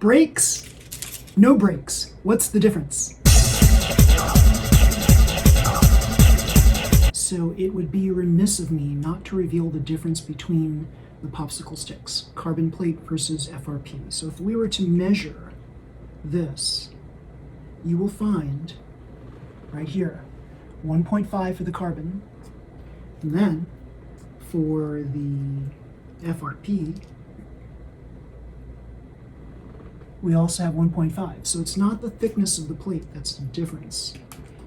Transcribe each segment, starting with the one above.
Brakes, no brakes. What's the difference? So it would be remiss of me not to reveal the difference between the popsicle sticks, carbon plate versus FRP. So if we were to measure this, you will find right here 1.5 for the carbon, and then for the FRP we also have 1.5. So it's not the thickness of the plate that's the difference.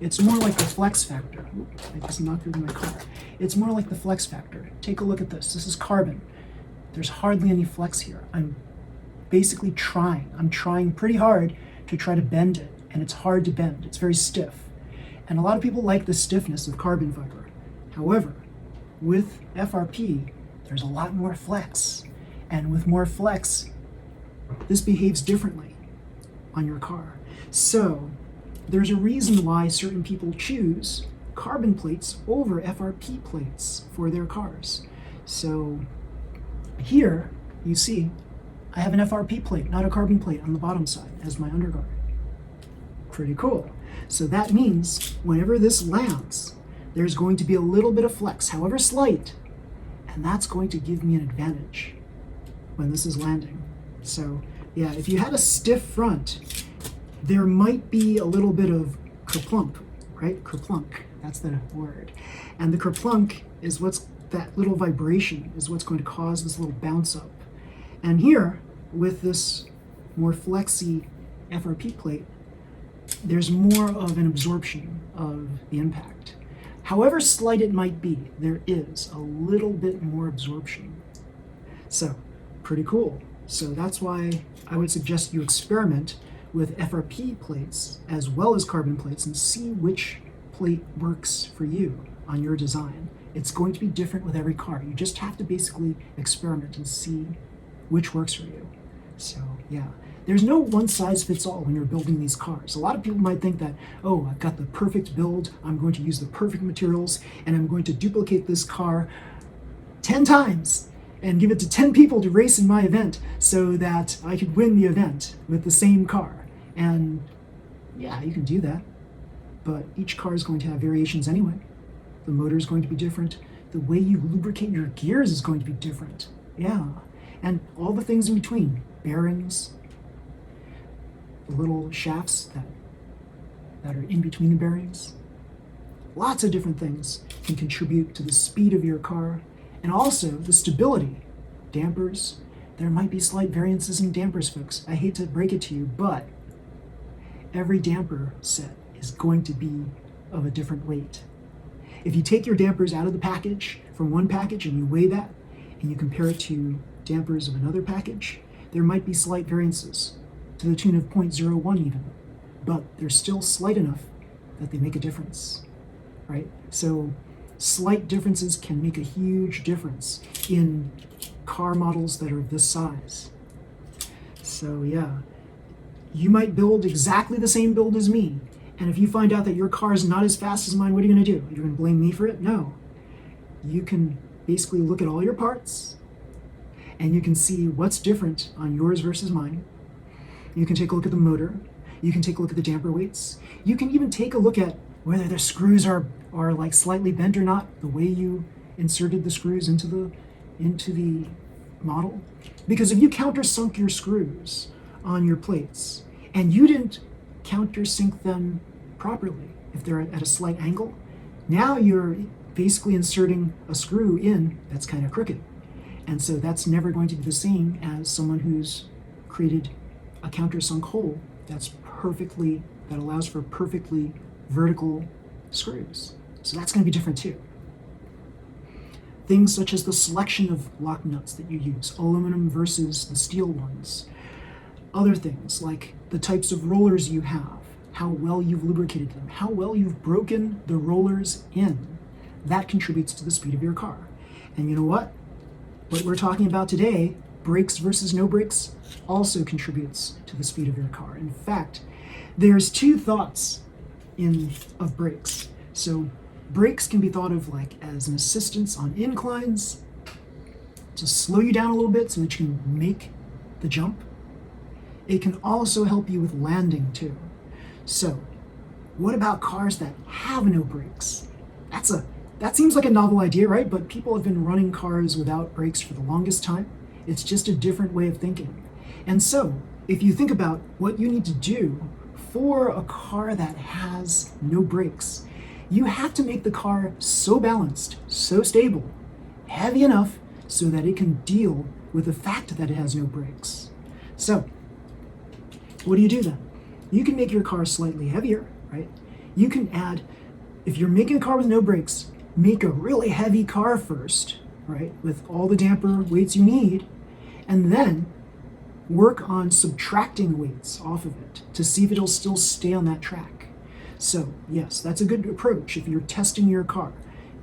It's more like the flex factor. Oop, I just knocked over my car. It's more like the flex factor. Take a look at this. This is carbon. There's hardly any flex here. I'm basically trying. I'm trying pretty hard to try to bend it, and it's hard to bend. It's very stiff. And a lot of people like the stiffness of carbon fiber. However, with FRP, there's a lot more flex. And with more flex, this behaves differently on your car. So there's a reason why certain people choose carbon plates over FRP plates for their cars. So here you see I have an FRP plate, not a carbon plate, on the bottom side as my underguard. Pretty cool. So that means whenever this lands, there's going to be a little bit of flex, however slight, and that's going to give me an advantage when this is landing. So yeah, if you had a stiff front, there might be a little bit of kerplunk, right? Kerplunk, that's the word. And the kerplunk is that little vibration is what's going to cause this little bounce up. And here, with this more flexy FRP plate, there's more of an absorption of the impact. However slight it might be, there is a little bit more absorption. So, pretty cool. So that's why I would suggest you experiment with FRP plates as well as carbon plates and see which plate works for you on your design. It's going to be different with every car. You just have to basically experiment and see which works for you. So yeah, there's no one size fits all when you're building these cars. A lot of people might think that, oh, I've got the perfect build, I'm going to use the perfect materials, and I'm going to duplicate this car 10 times and give it to 10 people to race in my event so that I could win the event with the same car. And yeah, you can do that, but each car is going to have variations anyway. The motor is going to be different. The way you lubricate your gears is going to be different. Yeah, and all the things in between, bearings, the little shafts that are in between the bearings. Lots of different things can contribute to the speed of your car, and also the stability. Dampers, there might be slight variances in dampers, folks. I hate to break it to you, but every damper set is going to be of a different weight. If you take your dampers out of the package from one package and you weigh that and you compare it to dampers of another package, there might be slight variances to the tune of 0.01 even, but they're still slight enough that they make a difference, right? So slight differences can make a huge difference in car models that are this size. So yeah, you might build exactly the same build as me, and if you find out that your car is not as fast as mine, what are you going to do? You're going to blame me for it? No. You can basically look at all your parts, and you can see what's different on yours versus mine. You can take a look at the motor. You can take a look at the damper weights. You can even take a look at whether the screws are like slightly bent or not, the way you inserted the screws into the model. Because if you countersunk your screws on your plates and you didn't countersink them properly, if they're at a slight angle, now you're basically inserting a screw in that's kind of crooked. And so that's never going to be the same as someone who's created a countersunk hole that allows for perfectly vertical screws. So that's going to be different too. Things such as the selection of lock nuts that you use, aluminum versus the steel ones. Other things like the types of rollers you have, how well you've lubricated them, how well you've broken the rollers in. That contributes to the speed of your car. And you know what? What we're talking about today, brakes versus no brakes, also contributes to the speed of your car. In fact, there's two thoughts of brakes. So brakes can be thought of like as an assistance on inclines to slow you down a little bit so that you can make the jump. It can also help you with landing too. So, what about cars that have no brakes? That seems like a novel idea, right? But people have been running cars without brakes for the longest time. It's just a different way of thinking. And so, if you think about what you need to do for a car that has no brakes, you have to make the car so balanced, so stable, heavy enough so that it can deal with the fact that it has no brakes. So, what do you do then? You can make your car slightly heavier, right? You can add, if you're making a car with no brakes, make a really heavy car first, right? With all the damper weights you need, and then work on subtracting weights off of it to see if it'll still stay on that track. So yes, that's a good approach if you're testing your car.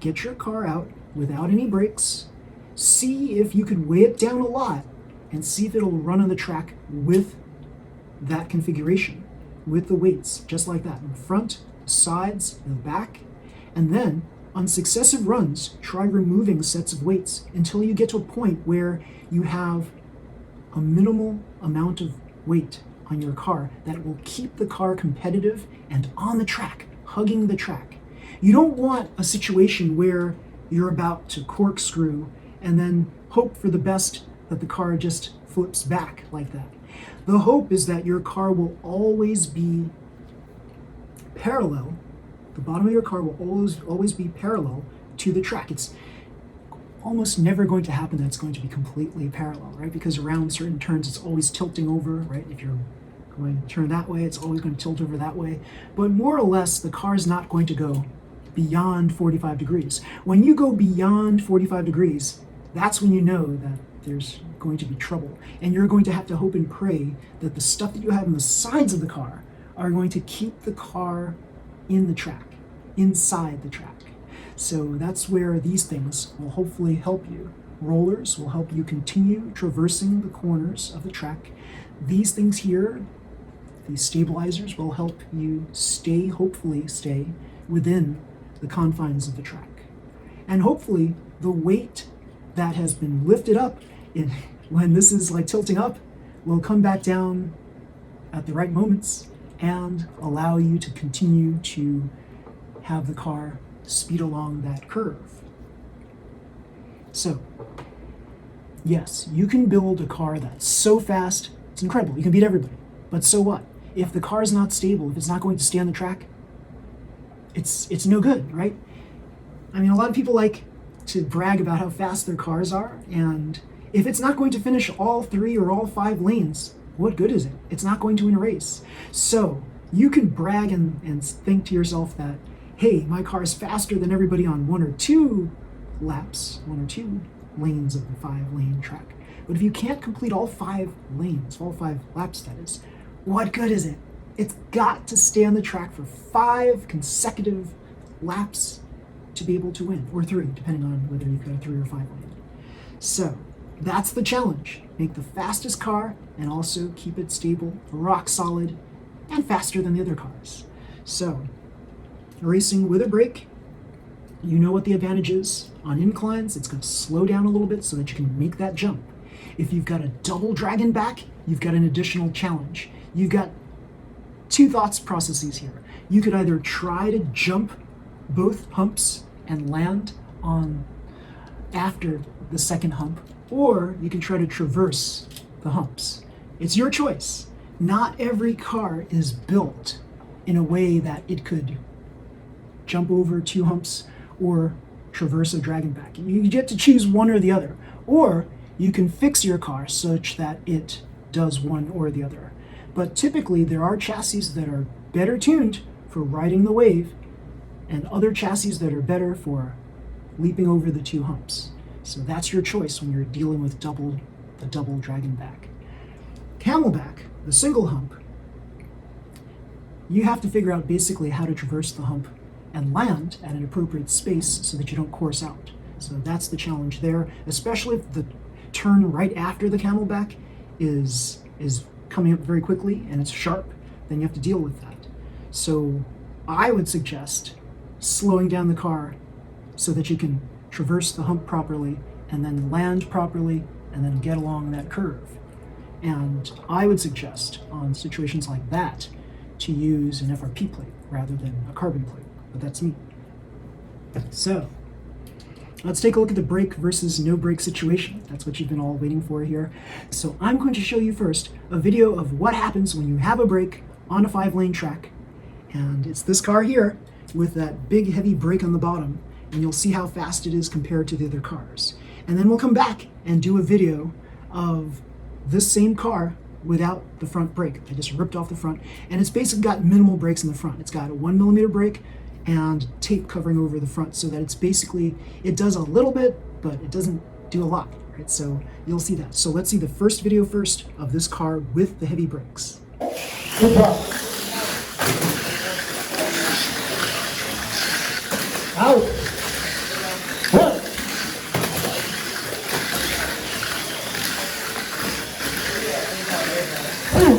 Get your car out without any brakes, see if you can weigh it down a lot, and see if it'll run on the track with that configuration, with the weights, just like that, in the front, the sides, and the back. And then on successive runs, try removing sets of weights until you get to a point where you have a minimal amount of weight on your car that will keep the car competitive and on the track, hugging the track. You don't want a situation where you're about to corkscrew and then hope for the best that the car just flips back like that. The hope is that your car will always be parallel. The bottom of your car will always be parallel to the track. It's almost never going to happen that it's going to be completely parallel, right? Because around certain turns, it's always tilting over, right? If you're going to turn that way, it's always going to tilt over that way. But more or less, the car is not going to go beyond 45 degrees. When you go beyond 45 degrees, that's when you know that there's going to be trouble. And you're going to have to hope and pray that the stuff that you have on the sides of the car are going to keep the car in the track, inside the track. So that's where these things will hopefully help you. Rollers will help you continue traversing the corners of the track. These things here, these stabilizers, will help you hopefully stay within the confines of the track. And hopefully the weight that has been lifted up when this is like tilting up will come back down at the right moments and allow you to continue to have the car speed along that curve. So, yes, you can build a car that's so fast, it's incredible, you can beat everybody. But so what? If the car is not stable, if it's not going to stay on the track, it's no good, right? I mean, a lot of people like to brag about how fast their cars are, and if it's not going to finish all 3 or all 5 lanes, what good is it? It's not going to win a race. So you can brag and think to yourself that, hey, my car is faster than everybody on 1 or 2 laps, 1 or 2 lanes of the 5-lane track. But if you can't complete all 5 lanes, all 5 laps that is, what good is it? It's got to stay on the track for 5 consecutive laps to be able to win, or 3, depending on whether you've got a 3 or 5 lane. So that's the challenge. Make the fastest car and also keep it stable, rock solid, and faster than the other cars. So racing with a brake, you know what the advantage is. On inclines, it's going to slow down a little bit so that you can make that jump. If you've got a double dragon back, you've got an additional challenge. You've got 2 thoughts processes here. You could either try to jump both humps and land on after the second hump, or you can try to traverse the humps. It's your choice. Not every car is built in a way that it could jump over 2 humps or traverse a dragon back. You get to choose one or the other. Or you can fix your car such that it does one or the other. But typically there are chassis that are better tuned for riding the wave and other chassis that are better for leaping over the 2 humps. So that's your choice when you're dealing with the double dragon back. Camelback, the single hump, you have to figure out basically how to traverse the hump and land at an appropriate space so that you don't course out. So that's the challenge there, especially if the turn right after the camelback is coming up very quickly and it's sharp, then you have to deal with that. So I would suggest slowing down the car so that you can traverse the hump properly and then land properly and then get along that curve. And I would suggest on situations like that to use an FRP plate rather than a carbon plate, but that's me. So let's take a look at the brake versus no brake situation. That's what you've been all waiting for here. So I'm going to show you first a video of what happens when you have a brake on a 5-lane track. And it's this car here with that big heavy brake on the bottom, and you'll see how fast it is compared to the other cars. And then we'll come back and do a video of this same car without the front brake. I just ripped off the front, and it's basically got minimal brakes in the front. It's got a 1mm brake and tape covering over the front so that it's basically, it does a little bit, but it doesn't do a lot, right? So you'll see that. So let's see the first video first of this car with the heavy brakes. Good job. Out. One. Two.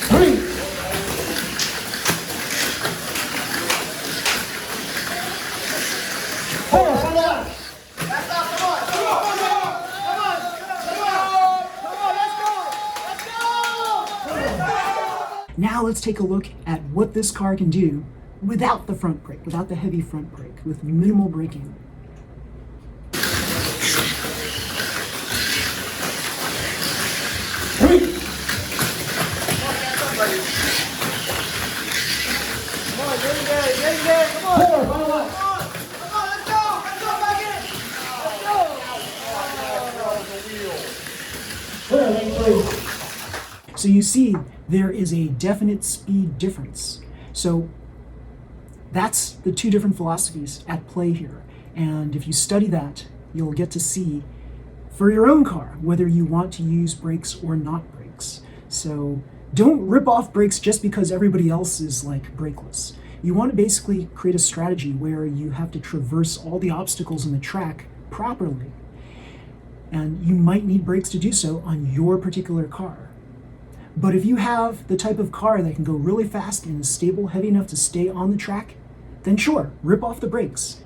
Three. Four. Come on. That's not, come on. Come on. Come on. Come on. Come on. Let's go. Now let's take a look at what this car can do without the front brake, without the heavy front brake, with minimal braking. Three. Come on, get in there, come on. Four, come on, let's go back in. Let's go. So you see, there is a definite speed difference. So that's the two different philosophies at play here. And if you study that, you'll get to see for your own car whether you want to use brakes or not brakes. So don't rip off brakes just because everybody else is like brakeless. You want to basically create a strategy where you have to traverse all the obstacles in the track properly. And you might need brakes to do so on your particular car. But if you have the type of car that can go really fast and is stable, heavy enough to stay on the track, then sure, rip off the brakes.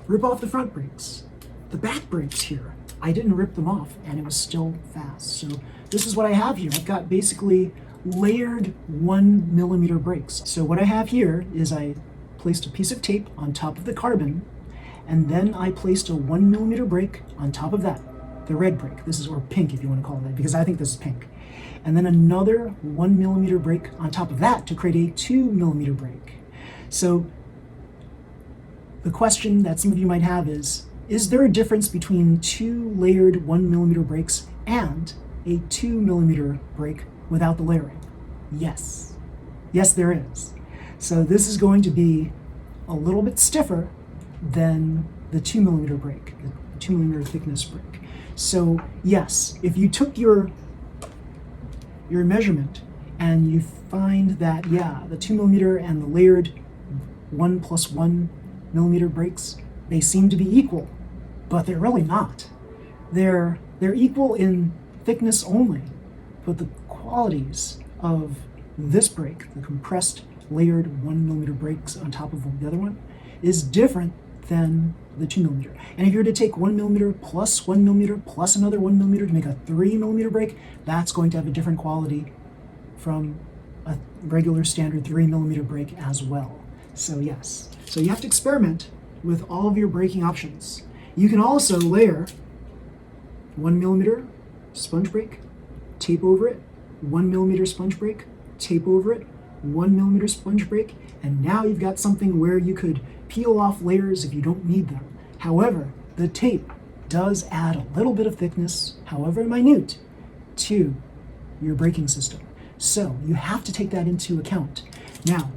Rip off the front brakes. The back brakes here, I didn't rip them off and it was still fast. So this is what I have here. I've got basically layered 1mm brakes. So what I have here is I placed a piece of tape on top of the carbon, and then I placed a 1mm brake on top of that, the red brake. This is, or pink if you want to call it that, because I think this is pink. And then another 1mm brake on top of that to create a 2mm brake. So the question that some of you might have is there a difference between two layered 1mm brakes and a 2mm brake without the layering? Yes. Yes, there is. So this is going to be a little bit stiffer than the 2mm brake, the 2mm thickness brake. So yes, if you took your measurement and you find that, yeah, the 2mm and the layered 1 + 1mm brakes, they seem to be equal, but they're really not. They're equal in thickness only, but the qualities of this brake, the compressed layered 1mm brakes on top of the other one, is different than the 2mm. And if you were to take 1mm plus 1mm plus another 1mm to make a 3mm brake, that's going to have a different quality from a regular standard 3mm brake as well. So yes, so you have to experiment with all of your braking options. You can also layer 1mm sponge brake, tape over it, 1mm sponge brake, tape over it, 1mm sponge brake, and now you've got something where you could peel off layers if you don't need them. However, the tape does add a little bit of thickness, however minute, to your braking system. So you have to take that into account. Now,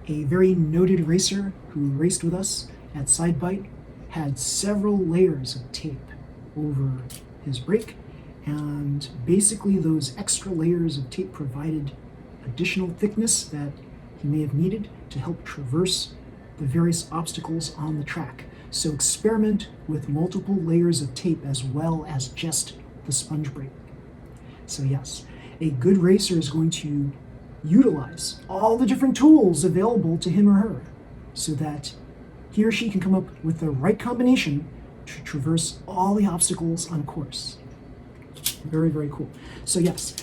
a very noted racer who raced with us at Sidebite had several layers of tape over his brake, and basically those extra layers of tape provided additional thickness that he may have needed to help traverse the various obstacles on the track. So experiment with multiple layers of tape as well as just the sponge brake. So yes, a good racer is going to utilize all the different tools available to him or her so that he or she can come up with the right combination to traverse all the obstacles on course. Very, very cool. So yes,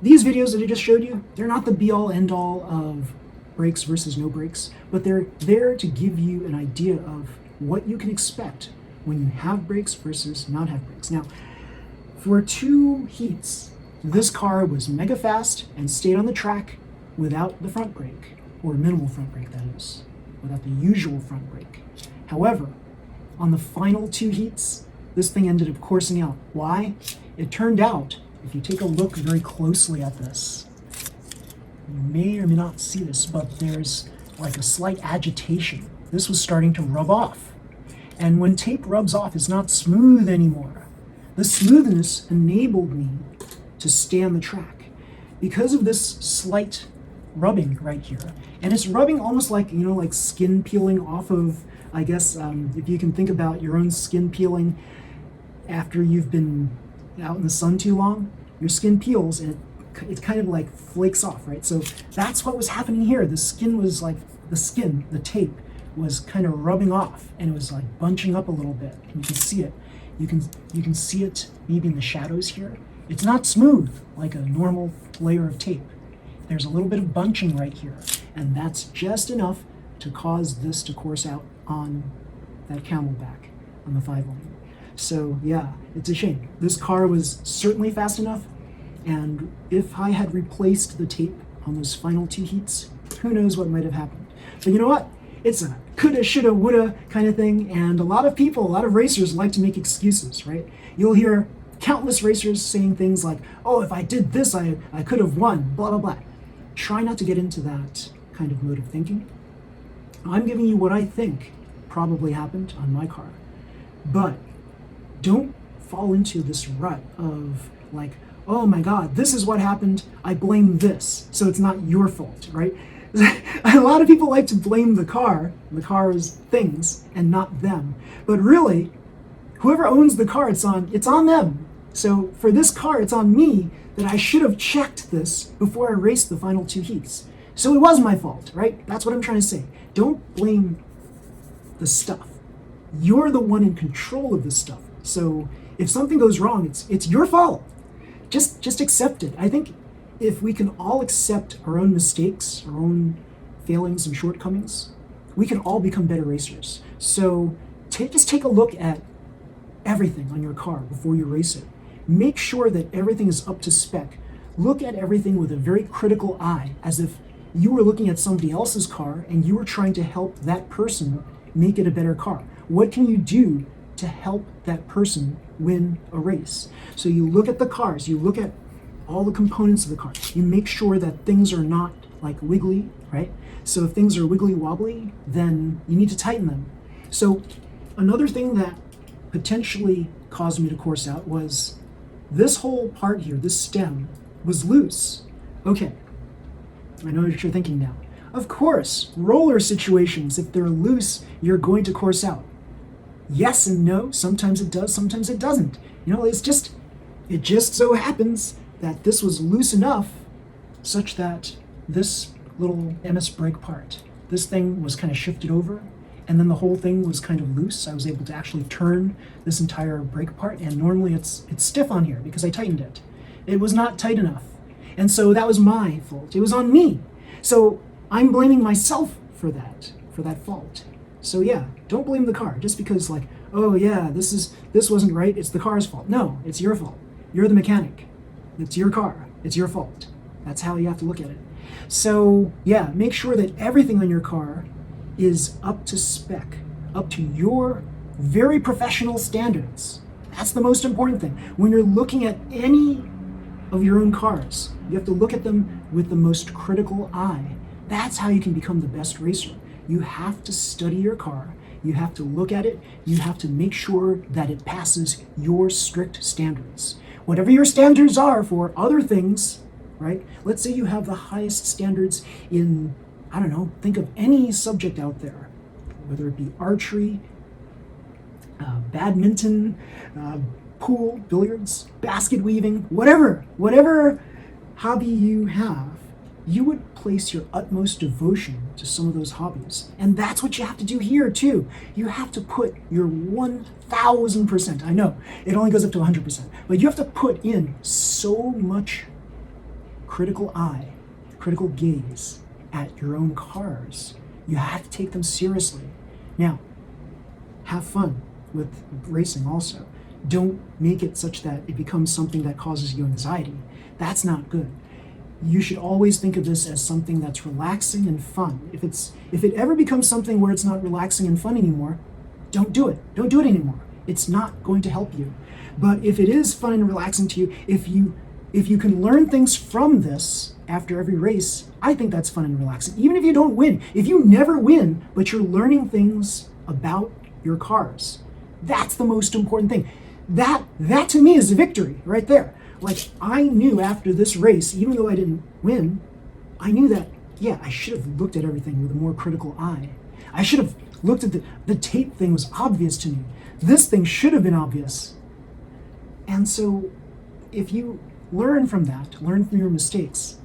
these videos that I just showed you, they're not the be-all, end-all of brakes versus no brakes, but they're there to give you an idea of what you can expect when you have brakes versus not have brakes. Now, for 2 heats, this car was mega fast and stayed on the track without the front brake, or minimal front brake, that is, without the usual front brake. However, on the final 2 heats, this thing ended up coursing out. Why? It turned out, if you take a look very closely at this, you may or may not see this, but there's like a slight agitation. This was starting to rub off. And when tape rubs off, it's not smooth anymore. The smoothness enabled me to stay on the track because of this slight rubbing right here. And it's rubbing almost like, you know, like skin peeling off of, I guess, if you can think about your own skin peeling after you've been out in the sun too long, your skin peels and it kind of like flakes off, right? So that's what was happening here. The skin was like, the tape was kind of rubbing off and it was like bunching up a little bit. And you can see it. You can see it maybe in the shadows here. It's not smooth like a normal layer of tape. There's a little bit of bunching right here, and that's just enough to cause this to course out on that camelback on the 5-lane. So yeah, it's a shame. This car was certainly fast enough, and if I had replaced the tape on those final 2 heats, who knows what might have happened. But you know what? It's a coulda, shoulda, woulda kind of thing, and a lot of racers like to make excuses, right? You'll hear countless racers saying things like, oh, if I did this, I could have won, blah, blah, blah. Try not to get into that kind of mode of thinking. I'm giving you what I think probably happened on my car. But don't fall into this rut of like, oh my God, this is what happened, I blame this, so it's not your fault, right? A lot of people like to blame the car's things, and not them. But really, whoever owns the car, it's on them. So for this car, it's on me that I should have checked this before I raced the final 2 heats. So it was my fault, right? That's what I'm trying to say. Don't blame the stuff. You're the one in control of the stuff. So if something goes wrong, it's your fault. Just accept it. I think if we can all accept our own mistakes, our own failings and shortcomings, we can all become better racers. So just take a look at everything on your car before you race it. Make sure that everything is up to spec. Look at everything with a very critical eye, as if you were looking at somebody else's car and you were trying to help that person make it a better car. What can you do to help that person win a race? So you look at the cars, you look at all the components of the car. You make sure that things are not like wiggly, right? So if things are wiggly wobbly, then you need to tighten them. So another thing that potentially caused me to course out was this whole part here, this stem, was loose. Okay, I know what you're thinking now. Of course, roller situations, if they're loose, you're going to course out. Yes and no, sometimes it does, sometimes it doesn't. You know, it just so happens that this was loose enough such that this little MS brake part, this thing was kind of shifted over, and then the whole thing was kind of loose. I was able to actually turn this entire brake part, and normally it's stiff on here because I tightened it. It was not tight enough. And so that was my fault. It was on me. So I'm blaming myself for that fault. So yeah, don't blame the car just because like, oh yeah, this wasn't right, it's the car's fault. No, it's your fault. You're the mechanic. It's your car. It's your fault. That's how you have to look at it. So yeah, make sure that everything on your car is up to spec, up to your very professional standards. That's the most important thing. When you're looking at any of your own cars, you have to look at them with the most critical eye. That's how you can become the best racer. You have to study your car. You have to look at it. You have to make sure that it passes your strict standards. Whatever your standards are for other things, right? Let's say you have the highest standards in, I don't know, think of any subject out there, whether it be archery, badminton, pool, billiards, basket weaving, whatever hobby you have, you would place your utmost devotion to some of those hobbies. And that's what you have to do here too. You have to put your 1000%. I know it only goes up to 100%, but you have to put in so much critical eye, critical gaze at your own cars. You have to take them seriously. Now, have fun with racing also. Don't make it such that it becomes something that causes you anxiety. That's not good. You should always think of this as something that's relaxing and fun. If it ever becomes something where it's not relaxing and fun anymore, don't do it. Don't do it anymore. It's not going to help you. But if it is fun and relaxing to you, if you can learn things from this after every race, I think that's fun and relaxing. Even if you don't win, if you never win, but you're learning things about your cars, that's the most important thing. That to me is a victory right there. Like, I knew after this race, even though I didn't win, I knew that, yeah, I should have looked at everything with a more critical eye. I should have looked at the tape thing was obvious to me. This thing should have been obvious. And so if you learn from that, learn from your mistakes,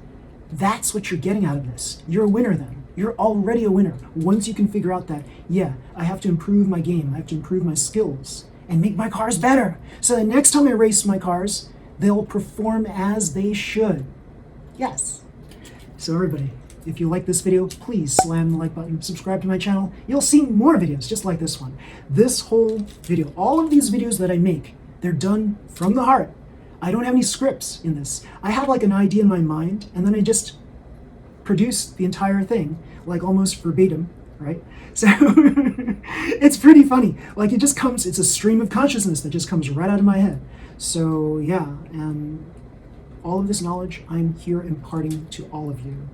that's what you're getting out of this. You're a winner then. You're already a winner. Once you can figure out that, yeah, I have to improve my game, I have to improve my skills, and make my cars better. So the next time I race my cars, they'll perform as they should. Yes. So everybody, if you like this video, please slam the like button, subscribe to my channel. You'll see more videos just like this one. This whole video, all of these videos that I make, they're done from the heart. I don't have any scripts in this. I have like an idea in my mind, and then I just produce the entire thing, like almost verbatim, right? So it's pretty funny. Like, it just comes, it's a stream of consciousness that just comes right out of my head. So yeah, and all of this knowledge I'm here imparting to all of you.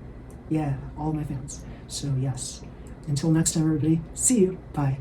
Yeah, all of my fans. So yes, until next time everybody, see you, bye.